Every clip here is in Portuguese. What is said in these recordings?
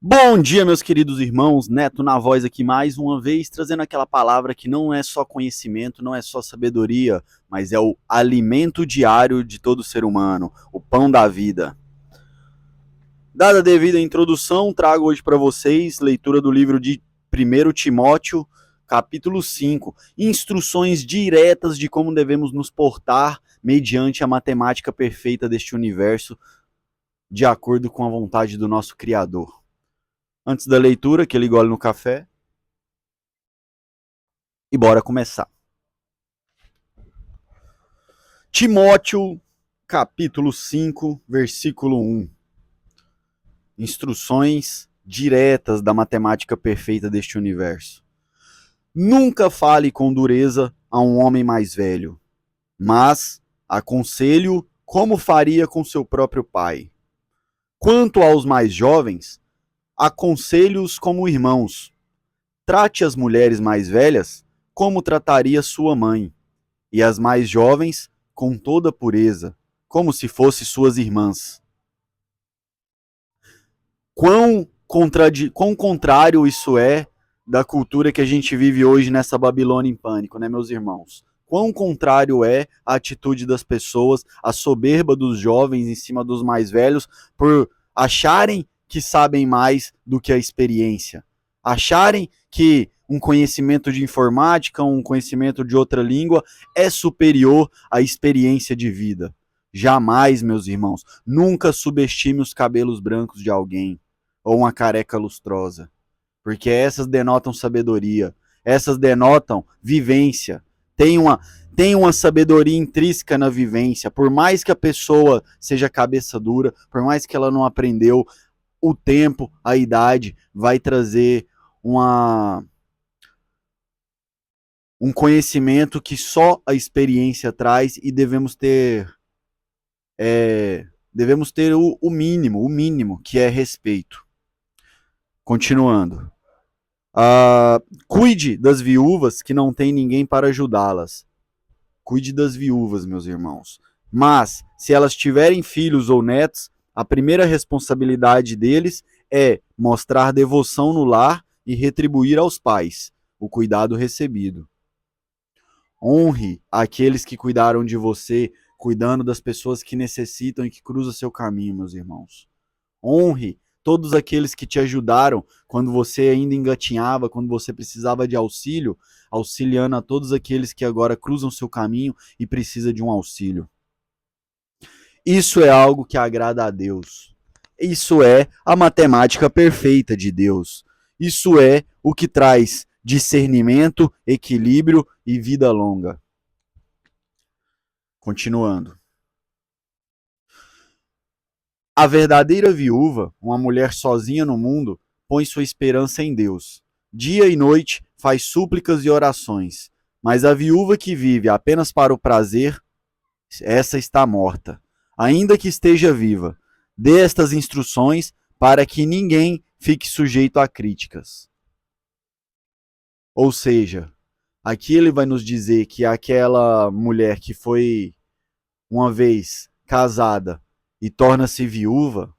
Bom dia, meus queridos irmãos, Neto na voz aqui mais uma vez, trazendo aquela palavra que não é só conhecimento, não é só sabedoria, mas é o alimento diário de todo ser humano, o pão da vida. Dada a devida introdução, trago hoje para vocês leitura do livro de 1 Timóteo, capítulo 5, instruções diretas de como devemos nos portar mediante a matemática perfeita deste universo, de acordo com a vontade do nosso Criador. Antes da leitura, aquele gole no café. E bora começar. Timóteo, capítulo 5, versículo 1. Instruções diretas da matemática perfeita deste universo. Nunca fale com dureza a um homem mais velho, mas aconselhe-o como faria com seu próprio pai. Quanto aos mais jovens, aconselhe-os como irmãos. Trate as mulheres mais velhas como trataria sua mãe, e as mais jovens com toda pureza, como se fossem suas irmãs. Quão contrário isso é da cultura que a gente vive hoje nessa Babilônia em pânico, né, meus irmãos? Quão contrário é a atitude das pessoas, a soberba dos jovens em cima dos mais velhos, por acharem que sabem mais do que a experiência. Acharem que um conhecimento de informática, um conhecimento de outra língua é superior à experiência de vida. Jamais, meus irmãos, nunca subestime os cabelos brancos de alguém ou uma careca lustrosa, porque essas denotam sabedoria, essas denotam vivência. Tem uma sabedoria intrínseca na vivência, por mais que a pessoa seja cabeça dura, por mais que ela não aprendeu, o tempo, a idade vai trazer um conhecimento que só a experiência traz e devemos ter o mínimo, que é respeito. Continuando. Cuide das viúvas que não tem ninguém para ajudá-las. Cuide das viúvas, meus irmãos. Mas, se elas tiverem filhos ou netos, a primeira responsabilidade deles é mostrar devoção no lar e retribuir aos pais o cuidado recebido. Honre aqueles que cuidaram de você, cuidando das pessoas que necessitam e que cruzam seu caminho, meus irmãos. Honre todos aqueles que te ajudaram quando você ainda engatinhava, quando você precisava de auxílio, auxiliando a todos aqueles que agora cruzam seu caminho e precisam de um auxílio. Isso é algo que agrada a Deus. Isso é a matemática perfeita de Deus. Isso é o que traz discernimento, equilíbrio e vida longa. Continuando. A verdadeira viúva, uma mulher sozinha no mundo, põe sua esperança em Deus. Dia e noite faz súplicas e orações, mas a viúva que vive apenas para o prazer, essa está morta. Ainda que esteja viva, dê estas instruções para que ninguém fique sujeito a críticas. Ou seja, aqui ele vai nos dizer que aquela mulher que foi uma vez casada e torna-se viúva,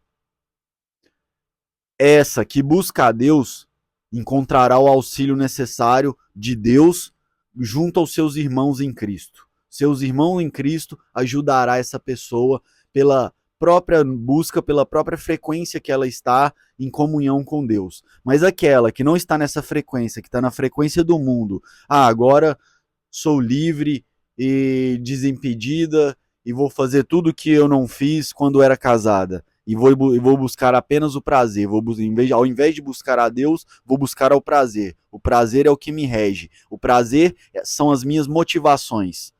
essa que busca a Deus encontrará o auxílio necessário de Deus junto aos seus irmãos em Cristo. Seus irmãos em Cristo ajudará essa pessoa pela própria busca, pela própria frequência que ela está em comunhão com Deus. Mas aquela que não está nessa frequência, que está na frequência do mundo, agora sou livre e desimpedida e vou fazer tudo que eu não fiz quando era casada. E vou buscar apenas o prazer. Ao invés de buscar a Deus, vou buscar ao prazer. O prazer é o que me rege. O prazer são as minhas motivações.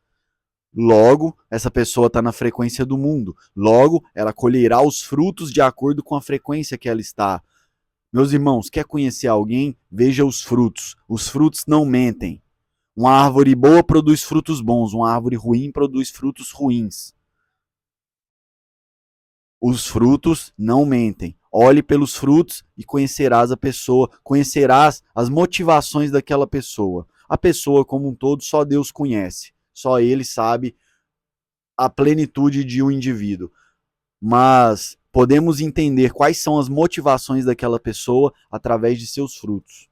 Logo, essa pessoa está na frequência do mundo. Logo, ela colherá os frutos de acordo com a frequência que ela está. Meus irmãos, quer conhecer alguém? Veja os frutos. Os frutos não mentem. Uma árvore boa produz frutos bons, uma árvore ruim produz frutos ruins. Os frutos não mentem. Olhe pelos frutos e conhecerás a pessoa, conhecerás as motivações daquela pessoa. A pessoa como um todo só Deus conhece, só Ele sabe a plenitude de um indivíduo. Mas podemos entender quais são as motivações daquela pessoa através de seus frutos.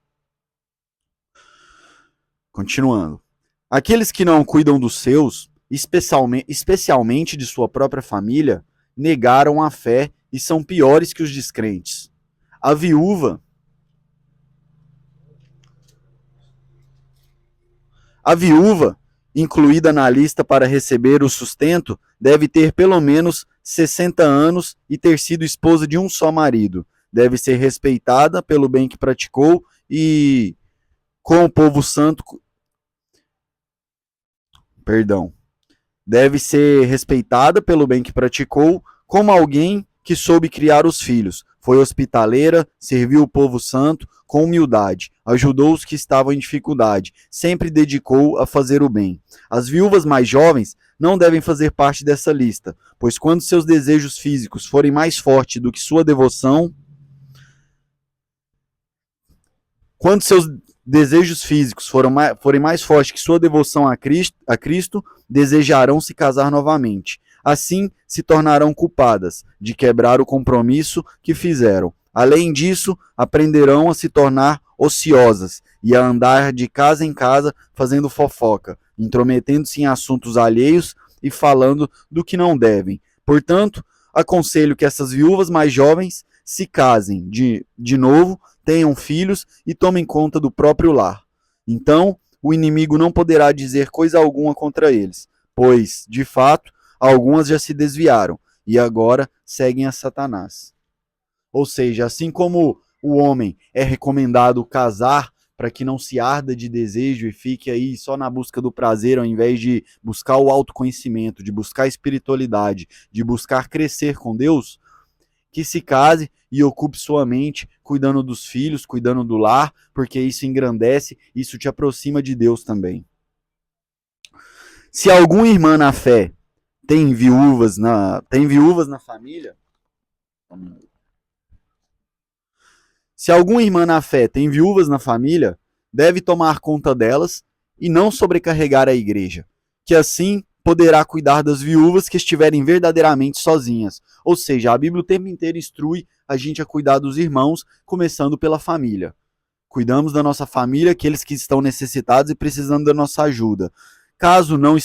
Continuando. Aqueles que não cuidam dos seus, especialmente de sua própria família, negaram a fé e são piores que os descrentes. A viúva incluída na lista para receber o sustento, deve ter pelo menos 60 anos e ter sido esposa de um só marido. Deve ser respeitada pelo bem que praticou e com o povo santo. Deve ser respeitada pelo bem que praticou, como alguém que soube criar os filhos. Foi hospitaleira, serviu o povo santo com humildade, ajudou os que estavam em dificuldade, sempre dedicou a fazer o bem. As viúvas mais jovens não devem fazer parte dessa lista, pois quando seus desejos físicos forem mais fortes do que sua devoção, quando seus desejos físicos forem mais fortes que sua devoção a Cristo, desejarão se casar novamente. Assim, se tornarão culpadas de quebrar o compromisso que fizeram. Além disso, aprenderão a se tornar ociosas e a andar de casa em casa fazendo fofoca, intrometendo-se em assuntos alheios e falando do que não devem. Portanto, aconselho que essas viúvas mais jovens se casem de novo, tenham filhos e tomem conta do próprio lar. Então, o inimigo não poderá dizer coisa alguma contra eles, pois, de fato, algumas já se desviaram e agora seguem a Satanás. Ou seja, assim como o homem é recomendado casar para que não se arda de desejo e fique aí só na busca do prazer, ao invés de buscar o autoconhecimento, de buscar a espiritualidade, de buscar crescer com Deus, que se case e ocupe sua mente cuidando dos filhos, cuidando do lar, porque isso engrandece, isso te aproxima de Deus também. Se alguma irmã na fé tem viúvas na família, se alguma irmã na fé tem viúvas na família, deve tomar conta delas e não sobrecarregar a igreja, que assim poderá cuidar das viúvas que estiverem verdadeiramente sozinhas. Ou seja, a Bíblia o tempo inteiro instrui a gente a cuidar dos irmãos, começando pela família. Cuidamos da nossa família, aqueles que estão necessitados e precisando da nossa ajuda. Caso não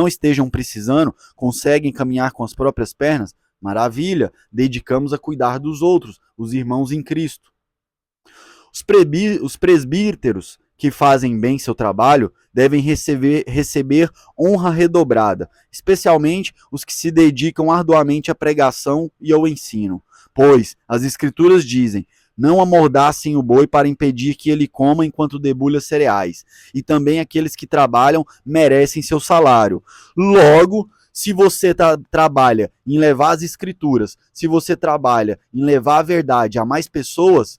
estejam precisando, conseguem caminhar com as próprias pernas, maravilha, dedicamos a cuidar dos outros, os irmãos em Cristo. Os presbíteros que fazem bem seu trabalho devem receber honra redobrada, especialmente os que se dedicam arduamente à pregação e ao ensino. Pois as Escrituras dizem: não amordacem o boi para impedir que ele coma enquanto debulha cereais. E também aqueles que trabalham merecem seu salário. Logo, se você trabalha em levar as Escrituras, se você trabalha em levar a verdade a mais pessoas,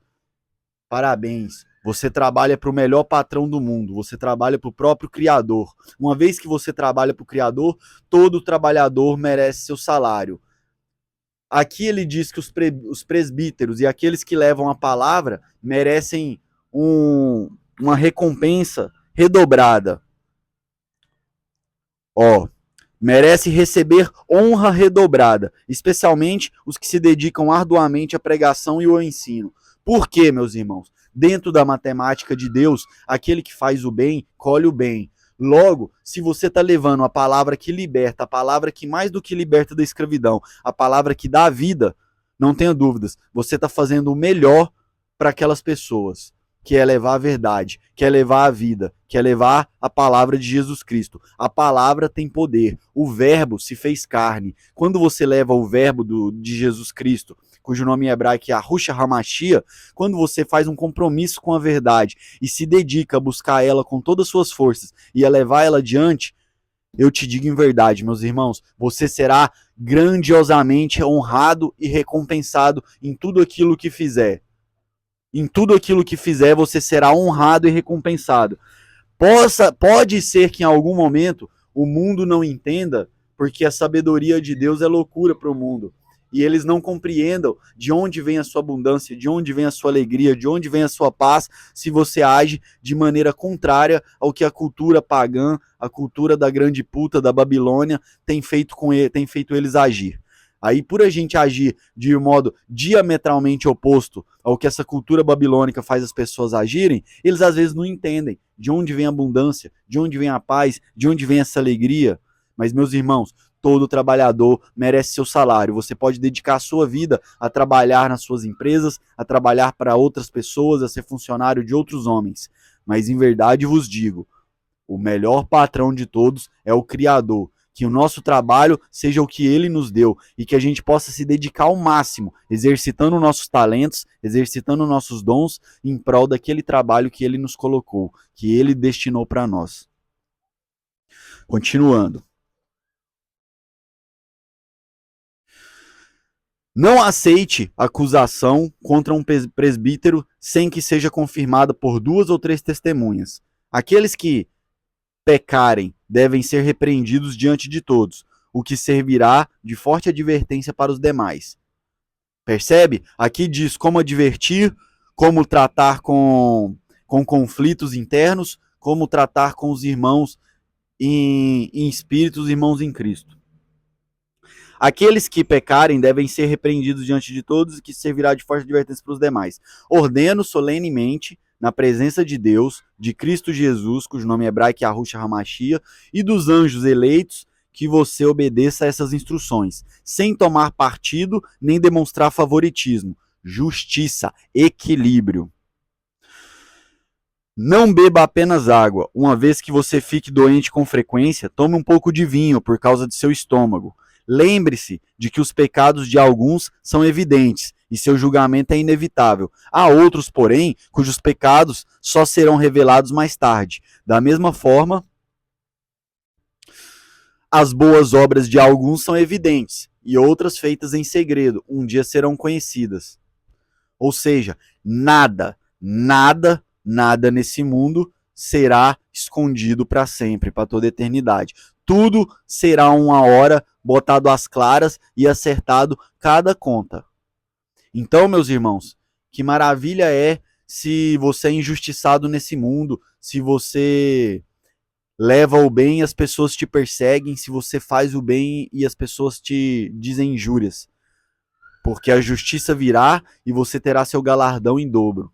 parabéns. Você trabalha para o melhor patrão do mundo, você trabalha para o próprio Criador. Uma vez que você trabalha para o Criador, todo trabalhador merece seu salário. Aqui ele diz que os presbíteros e aqueles que levam a palavra merecem uma recompensa redobrada. Merece receber honra redobrada, especialmente os que se dedicam arduamente à pregação e ao ensino. Por quê, meus irmãos? Dentro da matemática de Deus, aquele que faz o bem, colhe o bem. Logo, se você está levando a palavra que liberta, a palavra que mais do que liberta da escravidão, a palavra que dá a vida, não tenha dúvidas, você está fazendo o melhor para aquelas pessoas, que é levar a verdade, que é levar a vida, que é levar a palavra de Jesus Cristo. A palavra tem poder, o verbo se fez carne. Quando você leva o verbo de Jesus Cristo, cujo nome em hebraico é Yahushua HaMashiach, quando você faz um compromisso com a verdade e se dedica a buscar ela com todas as suas forças e a levar ela adiante, eu te digo em verdade, meus irmãos, você será grandiosamente honrado e recompensado em tudo aquilo que fizer. Em tudo aquilo que fizer, você será honrado e recompensado. Pode ser que em algum momento o mundo não entenda, porque a sabedoria de Deus é loucura para o mundo. E eles não compreendam de onde vem a sua abundância, de onde vem a sua alegria, de onde vem a sua paz, se você age de maneira contrária ao que a cultura pagã, a cultura da grande puta da Babilônia tem feito eles agir. Aí, por a gente agir de um modo diametralmente oposto ao que essa cultura babilônica faz as pessoas agirem, eles às vezes não entendem de onde vem a abundância, de onde vem a paz, de onde vem essa alegria. Mas, meus irmãos, todo trabalhador merece seu salário. Você pode dedicar a sua vida a trabalhar nas suas empresas, a trabalhar para outras pessoas, a ser funcionário de outros homens. Mas, em verdade, vos digo, o melhor patrão de todos é o Criador. Que o nosso trabalho seja o que ele nos deu e que a gente possa se dedicar ao máximo, exercitando nossos talentos, exercitando nossos dons em prol daquele trabalho que ele nos colocou, que ele destinou para nós. Continuando. Não aceite acusação contra um presbítero sem que seja confirmada por 2 ou 3 testemunhas. Aqueles que pecarem devem ser repreendidos diante de todos, o que servirá de forte advertência para os demais. Percebe? Aqui diz como advertir, como tratar com conflitos internos, como tratar com os irmãos em espírito, os irmãos em Cristo. Aqueles que pecarem devem ser repreendidos diante de todos, o que servirá de forte advertência para os demais. Ordeno solenemente, na presença de Deus, de Cristo Jesus, cujo nome é hebraico é Yahushua Hamashia, e dos anjos eleitos, que você obedeça a essas instruções, sem tomar partido nem demonstrar favoritismo. Justiça, equilíbrio. Não beba apenas água. Uma vez que você fique doente com frequência, tome um pouco de vinho por causa de seu estômago. Lembre-se de que os pecados de alguns são evidentes e seu julgamento é inevitável. Há outros, porém, cujos pecados só serão revelados mais tarde. Da mesma forma, as boas obras de alguns são evidentes e outras feitas em segredo, um dia serão conhecidas. Ou seja, nada nesse mundo será escondido para sempre, para toda a eternidade. Tudo será uma hora botado às claras e acertado cada conta. Então, meus irmãos, que maravilha é se você é injustiçado nesse mundo, se você leva o bem e as pessoas te perseguem, se você faz o bem e as pessoas te dizem injúrias. Porque a justiça virá e você terá seu galardão em dobro.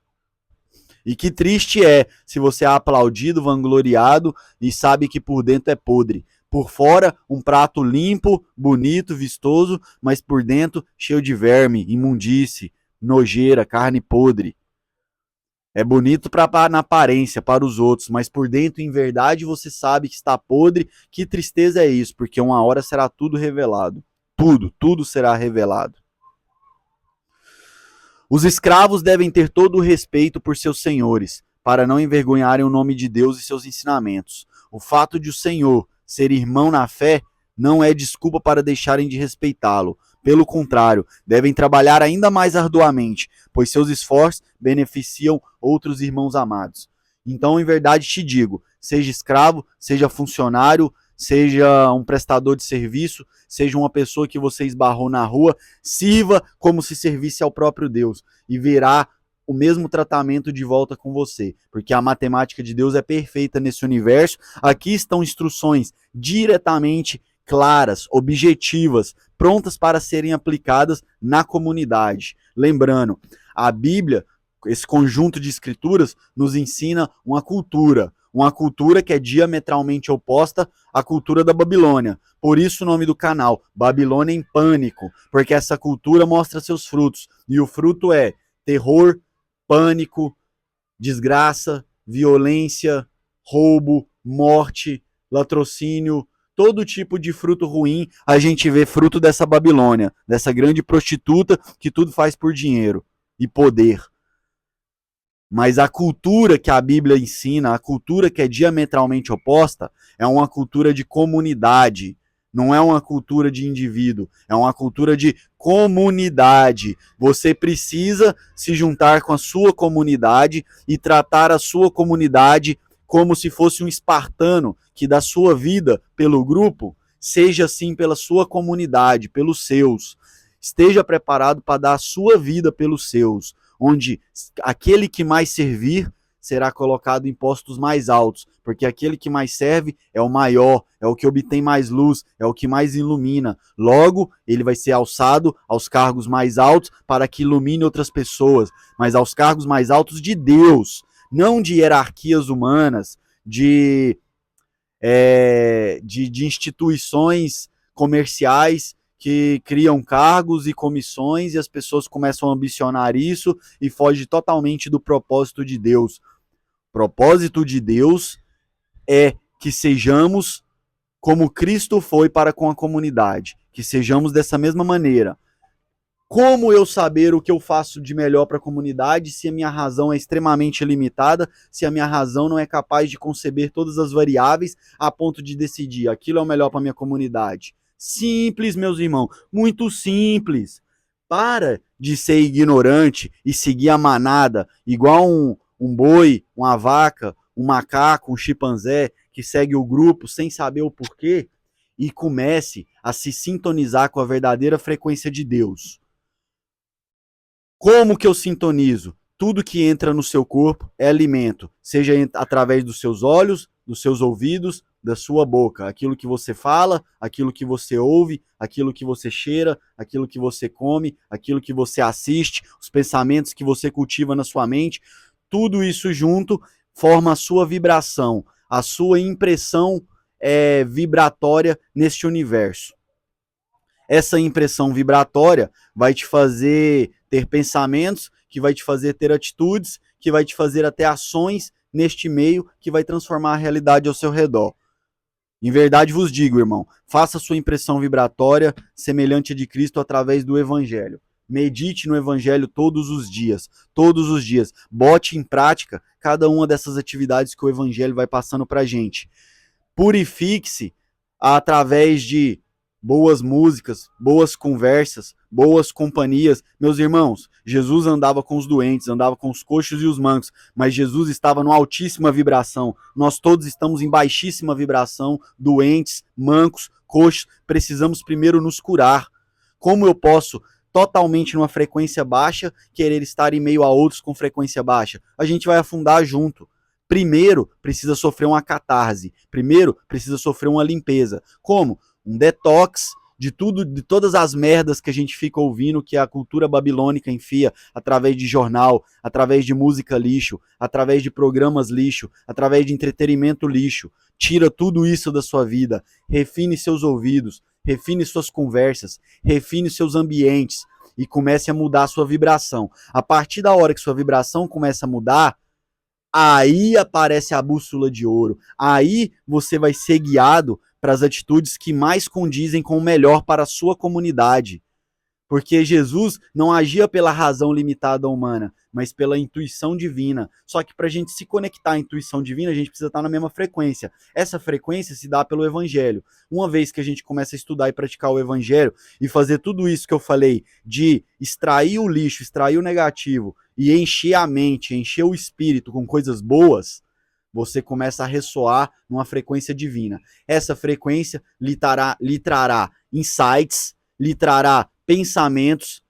E que triste é se você é aplaudido, vangloriado e sabe que por dentro é podre. Por fora, um prato limpo, bonito, vistoso, mas por dentro cheio de verme, imundície, nojeira, carne podre. É bonito na aparência, para os outros, mas por dentro, em verdade, você sabe que está podre. Que tristeza é isso, porque uma hora será tudo revelado. Tudo será revelado. Os escravos devem ter todo o respeito por seus senhores, para não envergonharem o nome de Deus e seus ensinamentos. O fato de o Senhor ser irmão na fé não é desculpa para deixarem de respeitá-lo. Pelo contrário, devem trabalhar ainda mais arduamente, pois seus esforços beneficiam outros irmãos amados. Então, em verdade te digo, seja escravo, seja funcionário, seja um prestador de serviço, seja uma pessoa que você esbarrou na rua, sirva como se servisse ao próprio Deus e verá o mesmo tratamento de volta com você, porque a matemática de Deus é perfeita nesse universo. Aqui estão instruções diretamente claras, objetivas, prontas para serem aplicadas na comunidade. Lembrando, a Bíblia, esse conjunto de escrituras, nos ensina uma cultura que é diametralmente oposta à cultura da Babilônia. Por isso o nome do canal, Babilônia em Pânico, porque essa cultura mostra seus frutos, e o fruto é terror, pânico, desgraça, violência, roubo, morte, latrocínio, todo tipo de fruto ruim a gente vê fruto dessa Babilônia, dessa grande prostituta que tudo faz por dinheiro e poder. Mas a cultura que a Bíblia ensina, a cultura que é diametralmente oposta, é uma cultura de comunidade. Não é uma cultura de indivíduo, é uma cultura de comunidade. Você precisa se juntar com a sua comunidade e tratar a sua comunidade como se fosse um espartano que dá sua vida pelo grupo, seja assim pela sua comunidade, pelos seus. Esteja preparado para dar a sua vida pelos seus, onde aquele que mais servir será colocado em postos mais altos, porque aquele que mais serve é o maior, é o que obtém mais luz, é o que mais ilumina. Logo, ele vai ser alçado aos cargos mais altos para que ilumine outras pessoas, mas aos cargos mais altos de Deus, não de hierarquias humanas, de instituições comerciais que criam cargos e comissões e as pessoas começam a ambicionar isso e foge totalmente do propósito de Deus. O propósito de Deus é que sejamos como Cristo foi para com a comunidade, que sejamos dessa mesma maneira. Como eu saber o que eu faço de melhor para a comunidade se a minha razão é extremamente limitada, se a minha razão não é capaz de conceber todas as variáveis a ponto de decidir aquilo é o melhor para a minha comunidade? Simples, meus irmãos, muito simples. Para de ser ignorante e seguir a manada, igual um boi, uma vaca, um macaco, um chimpanzé que segue o grupo sem saber o porquê e comece a se sintonizar com a verdadeira frequência de Deus. Como que eu sintonizo? Tudo que entra no seu corpo é alimento, seja através dos seus olhos, dos seus ouvidos, da sua boca. Aquilo que você fala, aquilo que você ouve, aquilo que você cheira, aquilo que você come, aquilo que você assiste, os pensamentos que você cultiva na sua mente, tudo isso junto forma a sua vibração, a sua impressão vibratória neste universo. Essa impressão vibratória vai te fazer ter pensamentos, que vai te fazer ter atitudes, que vai te fazer até ações neste meio, que vai transformar a realidade ao seu redor. Em verdade vos digo, irmão, faça sua impressão vibratória semelhante a de Cristo através do Evangelho. Medite no Evangelho todos os dias. Bote em prática cada uma dessas atividades que o Evangelho vai passando pra gente. Purifique-se através de boas músicas, boas conversas, boas companhias. Meus irmãos, Jesus andava com os doentes, andava com os coxos e os mancos, mas Jesus estava numa altíssima vibração. Nós todos estamos em baixíssima vibração, doentes, mancos, coxos, precisamos primeiro nos curar. Como eu posso, totalmente numa frequência baixa, querer estar em meio a outros com frequência baixa? A gente vai afundar junto. Primeiro, precisa sofrer uma catarse. Primeiro, precisa sofrer uma limpeza. Como? Um detox de todas as merdas que a gente fica ouvindo, que a cultura babilônica enfia através de jornal, através de música lixo, através de programas lixo, através de entretenimento lixo. Tira tudo isso da sua vida, refine seus ouvidos, refine suas conversas, refine seus ambientes e comece a mudar a sua vibração. A partir da hora que sua vibração começa a mudar, aí aparece a bússola de ouro. Aí você vai ser guiado para as atitudes que mais condizem com o melhor para a sua comunidade. Porque Jesus não agia pela razão limitada humana, mas pela intuição divina. Só que para a gente se conectar à intuição divina, a gente precisa estar na mesma frequência. Essa frequência se dá pelo Evangelho. Uma vez que a gente começa a estudar e praticar o Evangelho e fazer tudo isso que eu falei, de extrair o lixo, extrair o negativo e encher a mente, encher o espírito com coisas boas, você começa a ressoar numa frequência divina. Essa frequência lhe trará insights, lhe trará pensamentos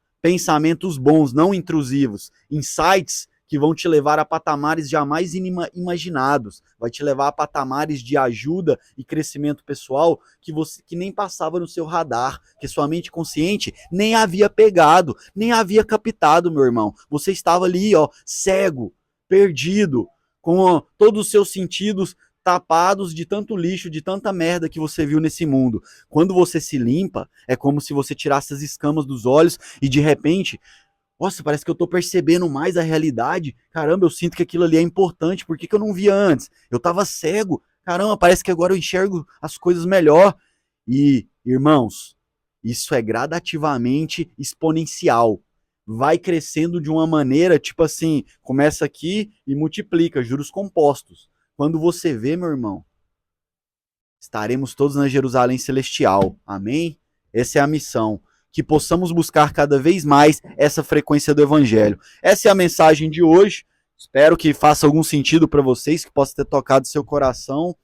bons, não intrusivos, insights que vão te levar a patamares jamais imaginados, vai te levar a patamares de ajuda e crescimento pessoal que nem passava no seu radar, que sua mente consciente nem havia pegado, nem havia captado, meu irmão. Você estava ali, ó, cego, perdido, com todos os seus sentidos tapados de tanto lixo, de tanta merda que você viu nesse mundo. Quando você se limpa, é como se você tirasse as escamas dos olhos e de repente, nossa, parece que eu tô percebendo mais a realidade. Caramba, eu sinto que aquilo ali é importante. Por que eu não via antes? Eu tava cego. Caramba, parece que agora eu enxergo as coisas melhor. E, irmãos, isso é gradativamente exponencial. Vai crescendo de uma maneira, tipo assim, começa aqui e multiplica, juros compostos. Quando você vê, meu irmão, estaremos todos na Jerusalém Celestial. Amém? Essa é a missão. Que possamos buscar cada vez mais essa frequência do Evangelho. Essa é a mensagem de hoje. Espero que faça algum sentido para vocês, que possa ter tocado seu coração.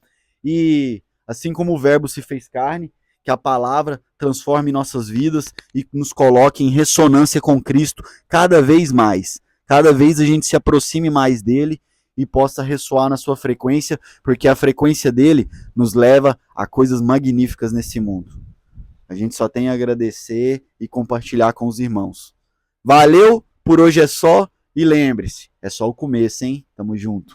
E assim como o Verbo se fez carne, que a palavra transforme nossas vidas e nos coloque em ressonância com Cristo cada vez mais. Cada vez a gente se aproxime mais dele e possa ressoar na sua frequência, porque a frequência dele nos leva a coisas magníficas nesse mundo. A gente só tem a agradecer e compartilhar com os irmãos. Valeu, por hoje é só, e lembre-se, é só o começo, hein? Tamo junto.